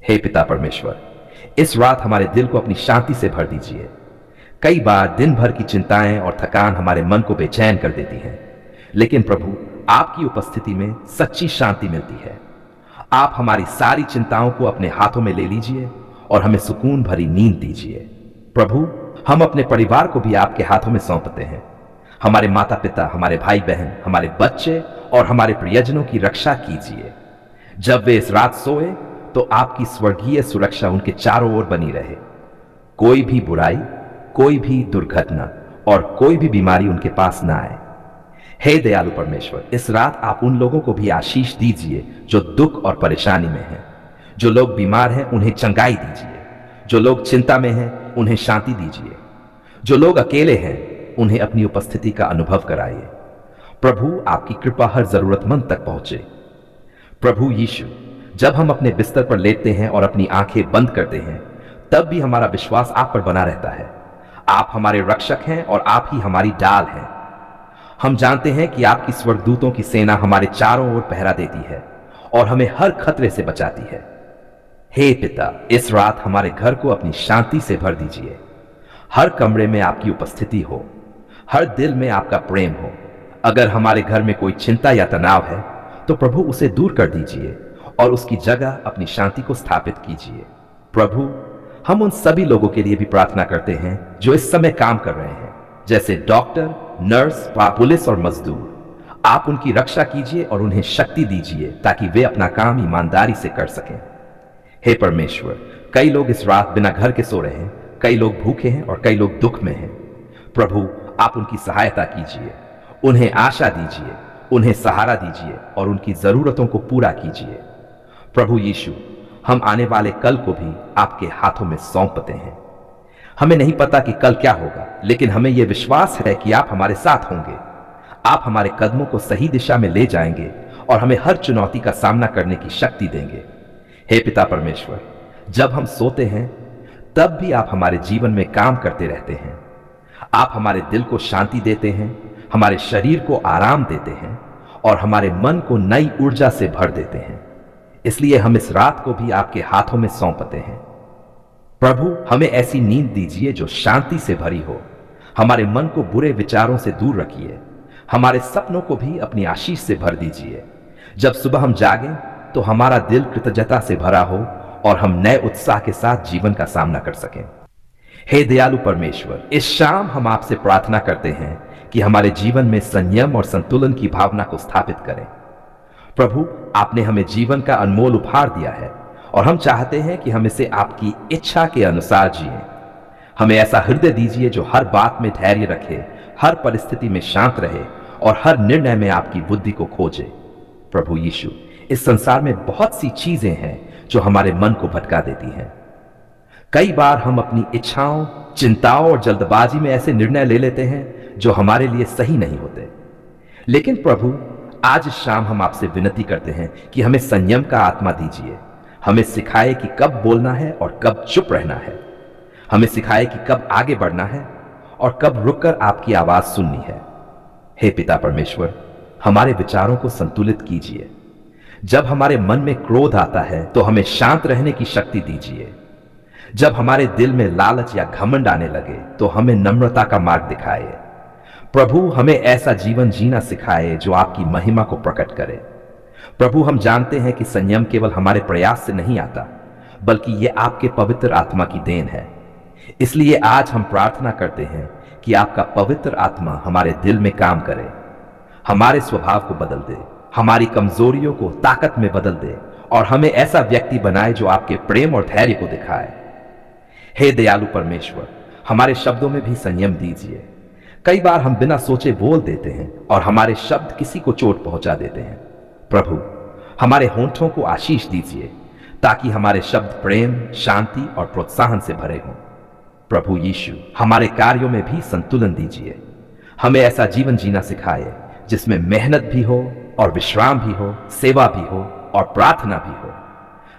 हे पिता परमेश्वर, इस रात हमारे दिल को अपनी शांति से भर दीजिए। कई बार दिन भर की चिंताएं और थकान हमारे मन को बेचैन कर देती हैं, लेकिन प्रभु आपकी उपस्थिति में सच्ची शांति मिलती है। आप हमारी सारी चिंताओं को अपने हाथों में ले लीजिए और हमें सुकून भरी नींद दीजिए। प्रभु, हम अपने परिवार को भी आपके हाथों में सौंपते हैं। हमारे माता पिता, हमारे भाई बहन, हमारे बच्चे और हमारे प्रियजनों की रक्षा कीजिए। जब वे इस रात सोए तो आपकी स्वर्गीय सुरक्षा उनके चारों ओर बनी रहे। कोई भी बुराई, कोई भी दुर्घटना और कोई भी बीमारी उनके पास ना आए। हे दयालु परमेश्वर, इस रात आप उन लोगों को भी आशीष दीजिए जो दुख और परेशानी में हैं। जो लोग बीमार हैं उन्हें चंगाई दीजिए। जो लोग चिंता में हैं उन्हें शांति दीजिए। जो लोग अकेले हैं उन्हें अपनी उपस्थिति का अनुभव कराइए। प्रभु, आपकी कृपा हर जरूरतमंद तक पहुंचे। प्रभु यीशु, जब हम अपने बिस्तर पर लेटते हैं और अपनी आंखें बंद करते हैं, तब भी हमारा विश्वास आप पर बना रहता है। आप हमारे रक्षक हैं और आप ही हमारी ढाल हैं। हम जानते हैं कि आपकी स्वर्गदूतों की सेना हमारे चारों ओर पहरा देती है और हमें हर खतरे से बचाती है। हे पिता, इस रात हमारे घर को अपनी शांति से भर दीजिए। हर कमरे में आपकी उपस्थिति हो, हर दिल में आपका प्रेम हो। अगर हमारे घर में कोई चिंता या तनाव है तो प्रभु उसे दूर कर दीजिए और उसकी जगह अपनी शांति को स्थापित कीजिए। प्रभु, हम उन सभी लोगों के लिए भी प्रार्थना करते हैं जो इस समय काम कर रहे हैं, जैसे डॉक्टर, नर्स, पुलिस और मजदूर। आप उनकी रक्षा कीजिए और उन्हें शक्ति दीजिए ताकि वे अपना काम ईमानदारी से कर सकें। हे परमेश्वर, कई लोग इस रात बिना घर के सो रहे हैं, कई लोग भूखे हैं और कई लोग दुख में हैं। प्रभु, आप उनकी सहायता कीजिए, उन्हें आशा दीजिए, उन्हें सहारा दीजिए और उनकी जरूरतों को पूरा कीजिए। प्रभु यीशु, हम आने वाले कल को भी आपके हाथों में सौंपते हैं। हमें नहीं पता कि कल क्या होगा, लेकिन हमें यह विश्वास है कि आप हमारे साथ होंगे। आप हमारे कदमों को सही दिशा में ले जाएंगे और हमें हर चुनौती का सामना करने की शक्ति देंगे। हे पिता परमेश्वर, जब हम सोते हैं तब भी आप हमारे जीवन में काम करते रहते हैं। आप हमारे दिल को शांति देते हैं, हमारे शरीर को आराम देते हैं और हमारे मन को नई ऊर्जा से भर देते हैं। इसलिए हम इस रात को भी आपके हाथों में सौंपते हैं। प्रभु, हमें ऐसी नींद दीजिए जो शांति से भरी हो। हमारे मन को बुरे विचारों से दूर रखिए। हमारे सपनों को भी अपनी आशीष से भर दीजिए। जब सुबह हम जागें तो हमारा दिल कृतज्ञता से भरा हो और हम नए उत्साह के साथ जीवन का सामना कर सकें। हे दयालु परमेश्वर, इस शाम हम आपसे प्रार्थना करते हैं कि हमारे जीवन में संयम और संतुलन की भावना को स्थापित करें। प्रभु, आपने हमें जीवन का अनमोल उपहार दिया है और हम चाहते हैं कि हम इसे आपकी इच्छा के अनुसार जिएं। हमें ऐसा हृदय दीजिए जो हर बात में धैर्य रखे, हर परिस्थिति में शांत रहे और हर निर्णय में आपकी बुद्धि को खोजे। प्रभु यीशु, इस संसार में बहुत सी चीजें हैं जो हमारे मन को भटका देती हैं। कई बार हम अपनी इच्छाओं, चिंताओं और जल्दबाजी में ऐसे निर्णय ले लेते हैं जो हमारे लिए सही नहीं होते। लेकिन प्रभु, आज इस शाम हम आपसे विनती करते हैं कि हमें संयम का आत्मा दीजिए। हमें सिखाए कि कब बोलना है और कब चुप रहना है। हमें सिखाए कि कब आगे बढ़ना है और कब रुककर आपकी आवाज सुननी है। हे पिता परमेश्वर, हमारे विचारों को संतुलित कीजिए। जब हमारे मन में क्रोध आता है तो हमें शांत रहने की शक्ति दीजिए। जब हमारे दिल में लालच या घमंड आने लगे तो हमें नम्रता का मार्ग दिखाए। प्रभु, हमें ऐसा जीवन जीना सिखाए जो आपकी महिमा को प्रकट करे। प्रभु, हम जानते हैं कि संयम केवल हमारे प्रयास से नहीं आता, बल्कि यह आपके पवित्र आत्मा की देन है। इसलिए आज हम प्रार्थना करते हैं कि आपका पवित्र आत्मा हमारे दिल में काम करे, हमारे स्वभाव को बदल दे, हमारी कमजोरियों को ताकत में बदल दे और हमें ऐसा व्यक्ति बनाए जो आपके प्रेम और धैर्य को दिखाए। हे दयालु परमेश्वर, हमारे शब्दों में भी संयम दीजिए। कई बार हम बिना सोचे बोल देते हैं और हमारे शब्द किसी को चोट पहुंचा देते हैं। प्रभु, हमारे होंठों को आशीष दीजिए ताकि हमारे शब्द प्रेम, शांति और प्रोत्साहन से भरे हों। प्रभु यीशु, हमारे कार्यों में भी संतुलन दीजिए। हमें ऐसा जीवन जीना सिखाए जिसमें मेहनत भी हो और विश्राम भी हो, सेवा भी हो और प्रार्थना भी हो।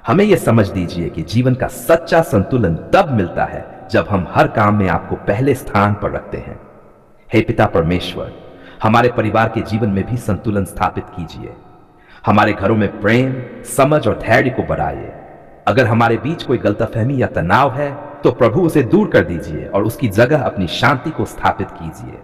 हमें यह समझ दीजिए कि जीवन का सच्चा संतुलन तब मिलता है जब हम हर काम में आपको पहले स्थान पर रखते हैं। हे पिता परमेश्वर, हमारे परिवार के जीवन में भी संतुलन स्थापित कीजिए। हमारे घरों में प्रेम, समझ और धैर्य को बढ़ाइए। अगर हमारे बीच कोई गलतफहमी या तनाव है तो प्रभु उसे दूर कर दीजिए और उसकी जगह अपनी शांति को स्थापित कीजिए।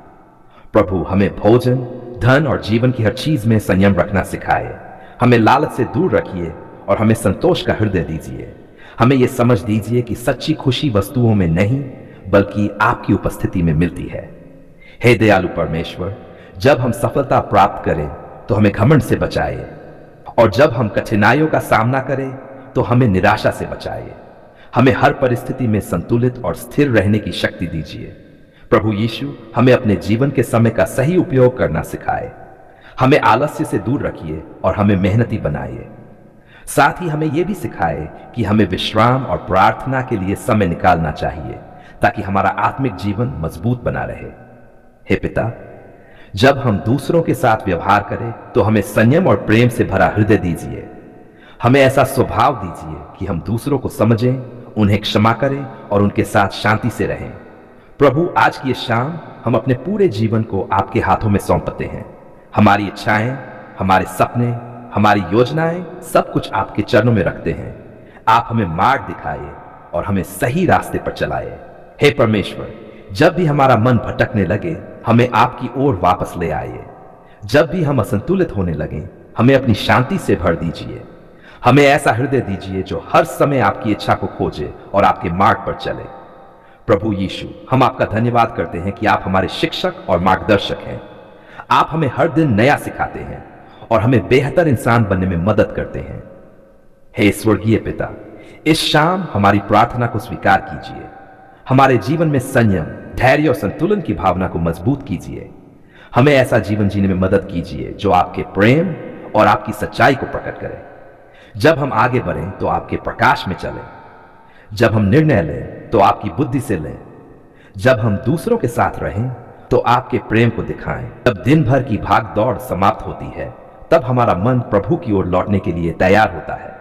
प्रभु हमें भोजन, धन और जीवन की हर चीज में संयम रखना सिखाए। हमें लालच से दूर रखिए और हमें संतोष का हृदय दीजिए। हमें यह समझ दीजिए कि सच्ची खुशी वस्तुओं में नहीं बल्कि आपकी उपस्थिति में मिलती है। हे दयालु परमेश्वर, जब हम सफलता प्राप्त करें तो हमें घमंड से बचाइए, और जब हम कठिनाइयों का सामना करें तो हमें निराशा से बचाइए। हमें हर परिस्थिति में संतुलित और स्थिर रहने की शक्ति दीजिए। प्रभु यीशु, हमें अपने जीवन के समय का सही उपयोग करना सिखाए। हमें आलस्य से दूर रखिए और हमें मेहनती बनाइए। साथ ही हमें यह भी सिखाए कि हमें विश्राम और प्रार्थना के लिए समय निकालना चाहिए ताकि हमारा आत्मिक जीवन मजबूत बना रहे। हे पिता, जब हम दूसरों के साथ व्यवहार करें तो हमें संयम और प्रेम से भरा हृदय दीजिए। हमें ऐसा स्वभाव दीजिए कि हम दूसरों को समझें, उन्हें क्षमा करें और उनके साथ शांति से रहें। प्रभु, आज की ये शाम हम अपने पूरे जीवन को आपके हाथों में सौंपते हैं। हमारी इच्छाएं, हमारे सपने, हमारी योजनाएं, सब कुछ आपके चरणों में रखते हैं। आप हमें मार्ग दिखाइए और हमें सही रास्ते पर चलाइए। हे परमेश्वर, जब भी हमारा मन भटकने लगे हमें आपकी ओर वापस ले आइए। जब भी हम असंतुलित होने लगे हमें अपनी शांति से भर दीजिए। हमें ऐसा हृदय दीजिए जो हर समय आपकी इच्छा को खोजे और आपके मार्ग पर चले। प्रभु यीशु, हम आपका धन्यवाद करते हैं कि आप हमारे शिक्षक और मार्गदर्शक हैं। आप हमें हर दिन नया सिखाते हैं और हमें बेहतर इंसान बनने में मदद करते हैं। हे स्वर्गीय पिता, इस शाम हमारी प्रार्थना को स्वीकार कीजिए। हमारे जीवन में संयम, धैर्य और संतुलन की भावना को मजबूत कीजिए। हमें ऐसा जीवन जीने में मदद कीजिए जो आपके प्रेम और आपकी सच्चाई को प्रकट करे। जब हम आगे बढ़ें तो आपके प्रकाश में चलें। जब हम निर्णय लें तो आपकी बुद्धि से लें। जब हम दूसरों के साथ रहें तो आपके प्रेम को दिखाएं। जब दिन भर की भाग दौड़ समाप्त होती है तब हमारा मन प्रभु की ओर लौटने के लिए तैयार होता है।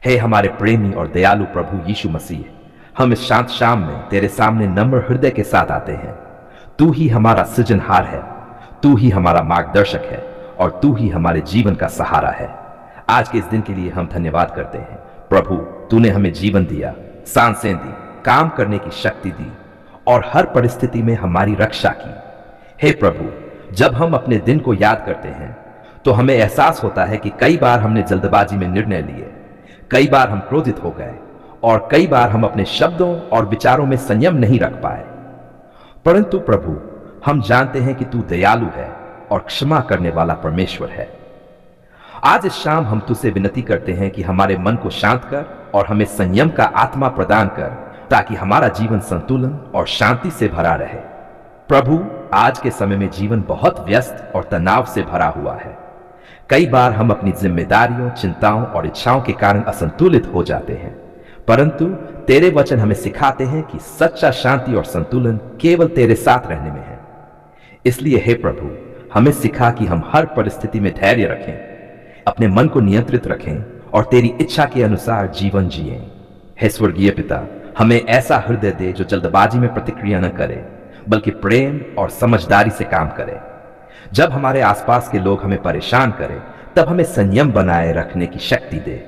हे हमारे प्रेमी और दयालु प्रभु यीशु मसीह, हम इस शांत शाम में तेरे सामने नम्र हृदय के साथ आते हैं। तू ही हमारा सृजनहार है, तू ही हमारा मार्गदर्शक है और तू ही हमारे जीवन का सहारा है। आज के इस दिन के लिए हम धन्यवाद करते हैं। प्रभु, तूने हमें जीवन दिया, सांसें दी, काम करने की शक्ति दी और हर परिस्थिति में हमारी रक्षा की। हे प्रभु, जब हम अपने दिन को याद करते हैं तो हमें एहसास होता है कि कई बार हमने जल्दबाजी में निर्णय लिए, कई बार हम क्रोधित हो गए और कई बार हम अपने शब्दों और विचारों में संयम नहीं रख पाए। परंतु प्रभु, हम जानते हैं कि तू दयालु है और क्षमा करने वाला परमेश्वर है। आज इस शाम हम तुझसे विनती करते हैं कि हमारे मन को शांत कर और हमें संयम का आत्मा प्रदान कर ताकि हमारा जीवन संतुलन और शांति से भरा रहे। प्रभु, आज के समय में जीवन बहुत व्यस्त और तनाव से भरा हुआ है। कई बार हम अपनी जिम्मेदारियों, चिंताओं और इच्छाओं के कारण असंतुलित हो जाते हैं, परंतु तेरे वचन हमें सिखाते हैं कि सच्चा शांति और संतुलन केवल तेरे साथ रहने में है। इसलिए हे प्रभु, हमें सिखा कि हम हर परिस्थिति में धैर्य रखें, अपने मन को नियंत्रित रखें और तेरी इच्छा के अनुसार जीवन जिएं। हे स्वर्गीय पिता, हमें ऐसा हृदय दे जो जल्दबाजी में प्रतिक्रिया न करे बल्कि प्रेम और समझदारी से काम करे। जब हमारे आसपास के लोग हमें परेशान करें तब हमें संयम बनाए रखने की शक्ति दे।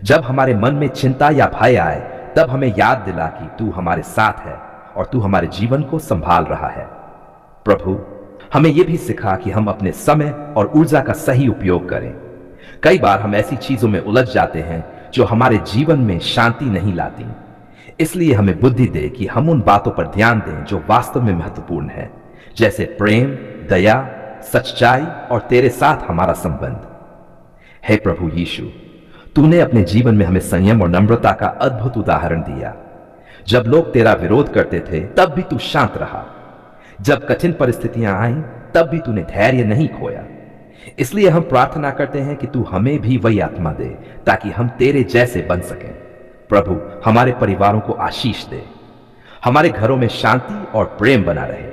जब हमारे मन में चिंता या भय आए तब हमें याद दिला कि तू हमारे साथ है और तू हमारे जीवन को संभाल रहा है। प्रभु, हमें यह भी सिखा कि हम अपने समय और ऊर्जा का सही उपयोग करें। कई बार हम ऐसी चीजों में उलझ जाते हैं जो हमारे जीवन में शांति नहीं लाती। इसलिए हमें बुद्धि दे कि हम उन बातों पर ध्यान दें जो वास्तव में महत्वपूर्ण है, जैसे प्रेम, दया, सच्चाई और तेरे साथ हमारा संबंध। हे प्रभु यीशु, तूने अपने जीवन में हमें संयम और नम्रता का अद्भुत उदाहरण दिया। जब लोग तेरा विरोध करते थे तब भी तू शांत रहा। जब कठिन परिस्थितियां आईं तब भी तूने धैर्य नहीं खोया। इसलिए हम प्रार्थना करते हैं कि तू हमें भी वही आत्मा दे ताकि हम तेरे जैसे बन सकें। प्रभु, हमारे परिवारों को आशीष दे, हमारे घरों में शांति और प्रेम बना रहे।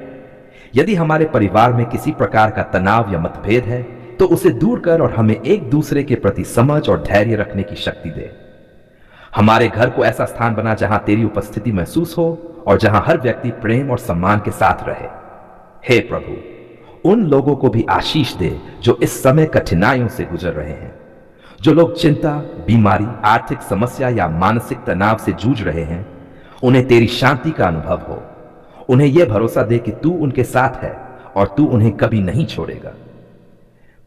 यदि हमारे परिवार में किसी प्रकार का तनाव या मतभेद है तो उसे दूर कर और हमें एक दूसरे के प्रति समझ और धैर्य रखने की शक्ति दे। हमारे घर को ऐसा स्थान बना जहां तेरी उपस्थिति महसूस हो और जहां हर व्यक्ति प्रेम और सम्मान के साथ रहे। हे प्रभु, उन लोगों को भी आशीष दे जो इस समय कठिनाइयों से गुजर रहे हैं, जो लोग चिंता, बीमारी, आर्थिक समस्या या मानसिक तनाव से जूझ रहे हैं, उन्हें तेरी शांति का अनुभव हो। उन्हें यह भरोसा दे कि तू उनके साथ है और तू उन्हें कभी नहीं छोड़ेगा।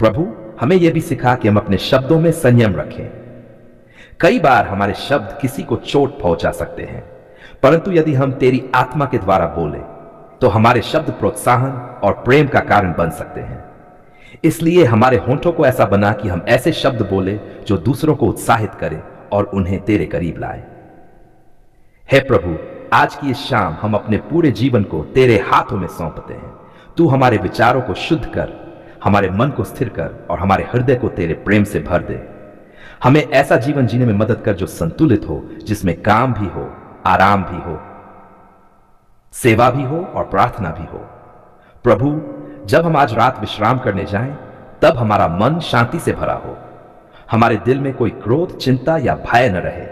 प्रभु, हमें यह भी सिखा कि हम अपने शब्दों में संयम रखें। कई बार हमारे शब्द किसी को चोट पहुंचा सकते हैं, परंतु यदि हम तेरी आत्मा के द्वारा बोले तो हमारे शब्द प्रोत्साहन और प्रेम का कारण बन सकते हैं। इसलिए हमारे होंठों को ऐसा बना कि हम ऐसे शब्द बोले जो दूसरों को उत्साहित करें और उन्हें तेरे करीब लाए। हे प्रभु, आज की इस शाम हम अपने पूरे जीवन को तेरे हाथों में सौंपते हैं। तू हमारे विचारों को शुद्ध कर, हमारे मन को स्थिर कर और हमारे हृदय को तेरे प्रेम से भर दे। हमें ऐसा जीवन जीने में मदद कर जो संतुलित हो, जिसमें काम भी हो, आराम भी हो, सेवा भी हो और प्रार्थना भी हो। प्रभु, जब हम आज रात विश्राम करने जाएं, तब हमारा मन शांति से भरा हो। हमारे दिल में कोई क्रोध, चिंता या भय न रहे,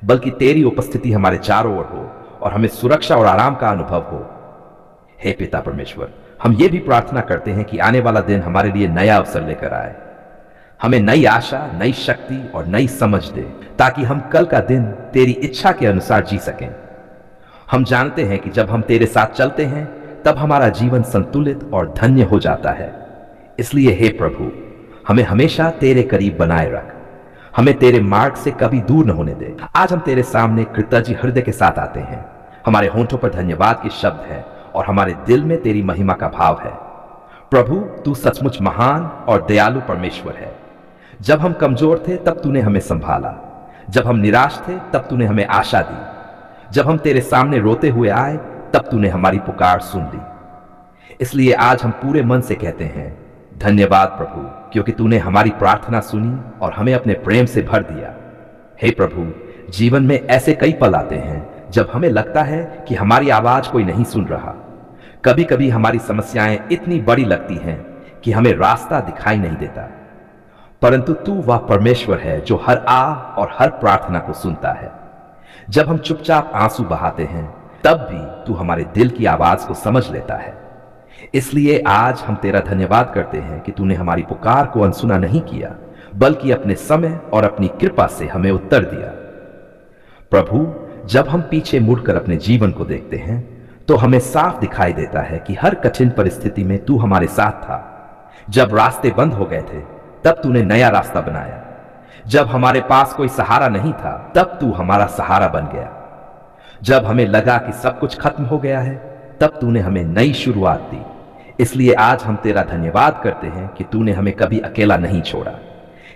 बल्कि तेरी उपस्थिति हमारे चारों ओर हो और हमें सुरक्षा और आराम का अनुभव हो। हे पिता परमेश्वर, हम ये भी प्रार्थना करते हैं कि आने वाला दिन हमारे लिए नया अवसर लेकर आए। हमें नई आशा, नई शक्ति और नई समझ दे, ताकि हम कल का दिन तेरी इच्छा के अनुसार जी सकें। हम जानते हैं कि जब हम तेरे साथ चलते हैं, तब हमारा जीवन संतुलित और धन्य हो जाता है। इसलिए हे प्रभु, हमें हमेशा तेरे करीब बनाए रख। हमें तेरे मार्ग से कभी दूर न होने दे। आज हम तेरे सामने कृतज्ञ हृदय के साथ आते हैं। हमारे होंठों पर धन्यवाद के शब्द हैं और हमारे दिल में तेरी महिमा का भाव है। प्रभु, तू सचमुच महान और दयालु परमेश्वर है। जब हम कमजोर थे तब तूने हमें संभाला। जब हम निराश थे तब तूने हमें आशा दी। जब हम तेरे सामने रोते हुए आए तब तूने हमारी पुकार सुन ली। इसलिए आज हम पूरे मन से कहते हैं धन्यवाद प्रभु, क्योंकि तूने हमारी प्रार्थना सुनी और हमें अपने प्रेम से भर दिया। हे प्रभु, जीवन में ऐसे कई पल आते हैं जब हमें लगता है कि हमारी आवाज कोई नहीं सुन रहा। कभी कभी हमारी समस्याएं इतनी बड़ी लगती हैं कि हमें रास्ता दिखाई नहीं देता, परंतु तू वह परमेश्वर है जो हर आह और हर प्रार्थना को सुनता है। जब हम चुपचाप आंसू बहाते हैं, तब भी तू हमारे दिल की आवाज को समझ लेता है। इसलिए आज हम तेरा धन्यवाद करते हैं कि तूने हमारी पुकार को अनसुना नहीं किया, बल्कि अपने समय और अपनी कृपा से हमें उत्तर दिया। प्रभु, जब हम पीछे मुड़कर अपने जीवन को देखते हैं, तो हमें साफ दिखाई देता है कि हर कठिन परिस्थिति में तू हमारे साथ था। जब रास्ते बंद हो गए थे, तब तूने नया रास्ता बनाया। जब हमारे पास कोई सहारा नहीं था, तब तू हमारा सहारा बन गया। जब हमें लगा कि सब कुछ खत्म हो गया है, तब तूने हमें नई शुरुआत दी। इसलिए आज हम तेरा धन्यवाद करते हैं कि तूने हमें कभी अकेला नहीं छोड़ा।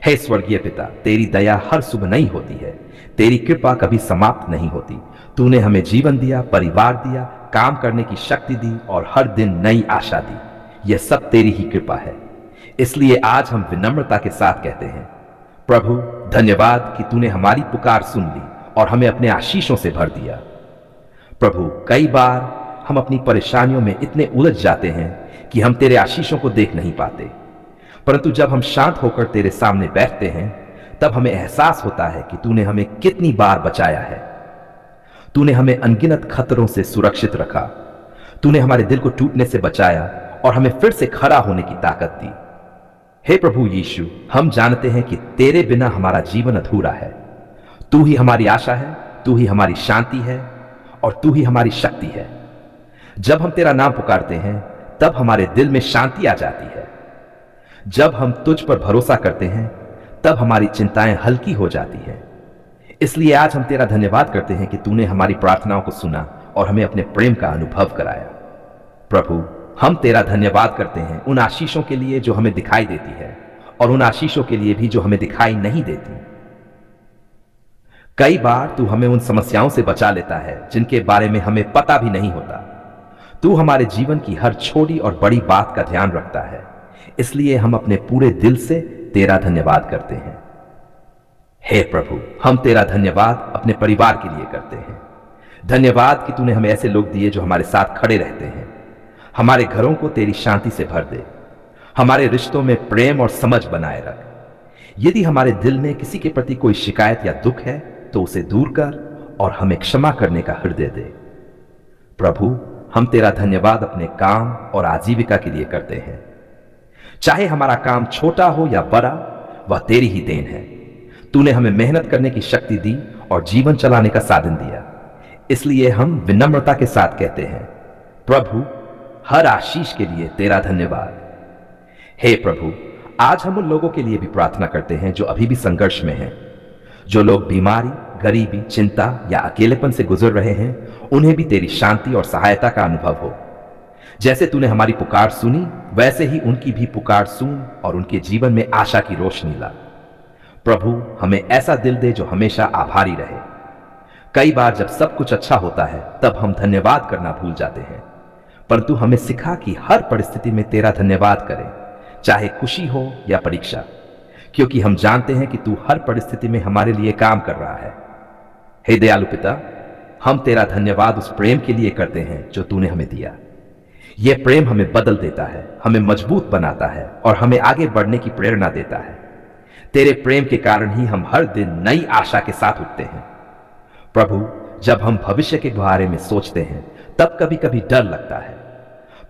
हे स्वर्गीय पिता, तेरी दया हर सुबह नई होती है। तेरी कृपा कभी समाप्त नहीं होती। तूने हमें जीवन दिया, परिवार दिया, काम करने की शक्ति दी और हर दिन नई आशा दी। यह सब तेरी ही कृपा है। इसलिए आज हम विनम्रता के साथ कहते हैं प्रभु, धन्यवाद कि तूने हमारी पुकार सुन ली और हमें अपने आशीषों से भर दिया। प्रभु, कई बार हम अपनी परेशानियों में इतने उलझ जाते हैं कि हम तेरे आशीषों को देख नहीं पाते, परंतु जब हम शांत होकर तेरे सामने बैठते हैं, तब हमें एहसास होता है कि तूने हमें कितनी बार बचाया है। तूने हमें अनगिनत खतरों से सुरक्षित रखा। तूने हमारे दिल को टूटने से बचाया और हमें फिर से खड़ा होने की ताकत दी। हे प्रभु यीशु, हम जानते हैं कि तेरे बिना हमारा जीवन अधूरा है। तू ही हमारी आशा है, तू ही हमारी शांति है और तू ही हमारी शक्ति है। जब हम तेरा नाम पुकारते हैं, तब हमारे दिल में शांति आ जाती है। जब हम तुझ पर भरोसा करते हैं, तब हमारी चिंताएं हल्की हो जाती हैं। इसलिए आज हम तेरा धन्यवाद करते हैं कि तूने हमारी प्रार्थनाओं को सुना और हमें अपने प्रेम का अनुभव कराया। प्रभु, हम तेरा धन्यवाद करते हैं उन आशीषों के लिए जो हमें दिखाई देती है और उन आशीषों के लिए भी जो हमें दिखाई नहीं देती। कई बार तू हमें उन समस्याओं से बचा लेता है जिनके बारे में हमें पता भी नहीं होता। तू हमारे जीवन की हर छोटी और बड़ी बात का ध्यान रखता है। इसलिए हम अपने पूरे दिल से तेरा धन्यवाद करते हैं। हे प्रभु, हम तेरा धन्यवाद अपने परिवार के लिए करते हैं। धन्यवाद कि तूने हमें ऐसे लोग दिए जो हमारे साथ खड़े रहते हैं। हमारे घरों को तेरी शांति से भर दे। हमारे रिश्तों में प्रेम और समझ बनाए रख। यदि हमारे दिल में किसी के प्रति कोई शिकायत या दुख है, तो उसे दूर कर और हमें क्षमा करने का हृदय दे। प्रभु, हम तेरा धन्यवाद अपने काम और आजीविका के लिए करते हैं। चाहे हमारा काम छोटा हो या बड़ा, वह तेरी ही देन है। तूने हमें मेहनत करने की शक्ति दी और जीवन चलाने का साधन दिया। इसलिए हम विनम्रता के साथ कहते हैं, प्रभु, हर आशीष के लिए तेरा धन्यवाद। हे प्रभु, आज हम उन लोगों के लिए भी प्रार्थना करते हैं जो अभी भी संघर्ष में हैं। जो लोग बीमारी, गरीबी, चिंता या अकेलेपन से गुजर रहे हैं, उन्हें भी तेरी शांति और सहायता का अनुभव हो। जैसे तूने हमारी पुकार सुनी, वैसे ही उनकी भी पुकार सुन और उनके जीवन में आशा की रोशनी ला। प्रभु, हमें ऐसा दिल दे जो हमेशा आभारी रहे। कई बार जब सब कुछ अच्छा होता है तब हम धन्यवाद करना भूल जाते हैं, परंतु हमें सिखा कि हर परिस्थिति में तेरा धन्यवाद करें, चाहे खुशी हो या परीक्षा, क्योंकि हम जानते हैं कि तू हर परिस्थिति में हमारे लिए काम कर रहा है। हे दयालु पिता, हम तेरा धन्यवाद उस प्रेम के लिए करते हैं जो तूने हमें दिया। यह प्रेम हमें बदल देता है, हमें मजबूत बनाता है और हमें आगे बढ़ने की प्रेरणा देता है। तेरे प्रेम के कारण ही हम हर दिन नई आशा के साथ उठते हैं। प्रभु, जब हम भविष्य के बारे में सोचते हैं तब कभी कभी डर लगता है,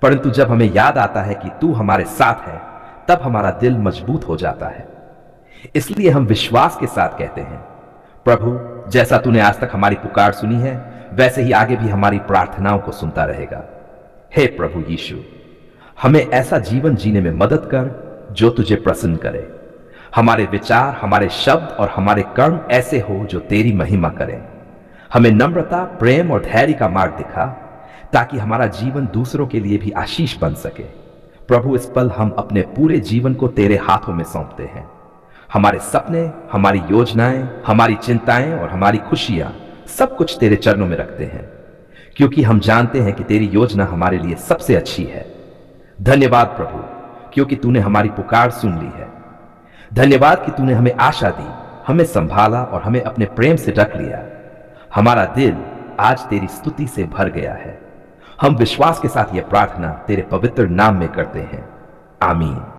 परंतु जब हमें याद आता है कि तू हमारे साथ है, तब हमारा दिल मजबूत हो जाता है। इसलिए हम विश्वास के साथ कहते हैं, प्रभु, जैसा तूने आज तक हमारी पुकार सुनी है, वैसे ही आगे भी हमारी प्रार्थनाओं को सुनता रहेगा। हे प्रभु यीशु, हमें ऐसा जीवन जीने में मदद कर जो तुझे प्रसन्न करे। हमारे विचार, हमारे शब्द और हमारे कर्म ऐसे हो जो तेरी महिमा करें। हमें नम्रता, प्रेम और धैर्य का मार्ग दिखा, ताकि हमारा जीवन दूसरों के लिए भी आशीष बन सके। प्रभु, इस पल हम अपने पूरे जीवन को तेरे हाथों में सौंपते हैं। हमारे सपने, हमारी योजनाएं, हमारी चिंताएं और हमारी खुशियां सब कुछ तेरे चरणों में रखते हैं, क्योंकि हम जानते हैं कि तेरी योजना हमारे लिए सबसे अच्छी है। धन्यवाद प्रभु, क्योंकि तूने हमारी पुकार सुन ली है। धन्यवाद कि तूने हमें आशा दी, हमें संभाला और हमें अपने प्रेम से ढक लिया। हमारा दिल आज तेरी स्तुति से भर गया है। हम विश्वास के साथ यह प्रार्थना तेरे पवित्र नाम में करते हैं। आमीन।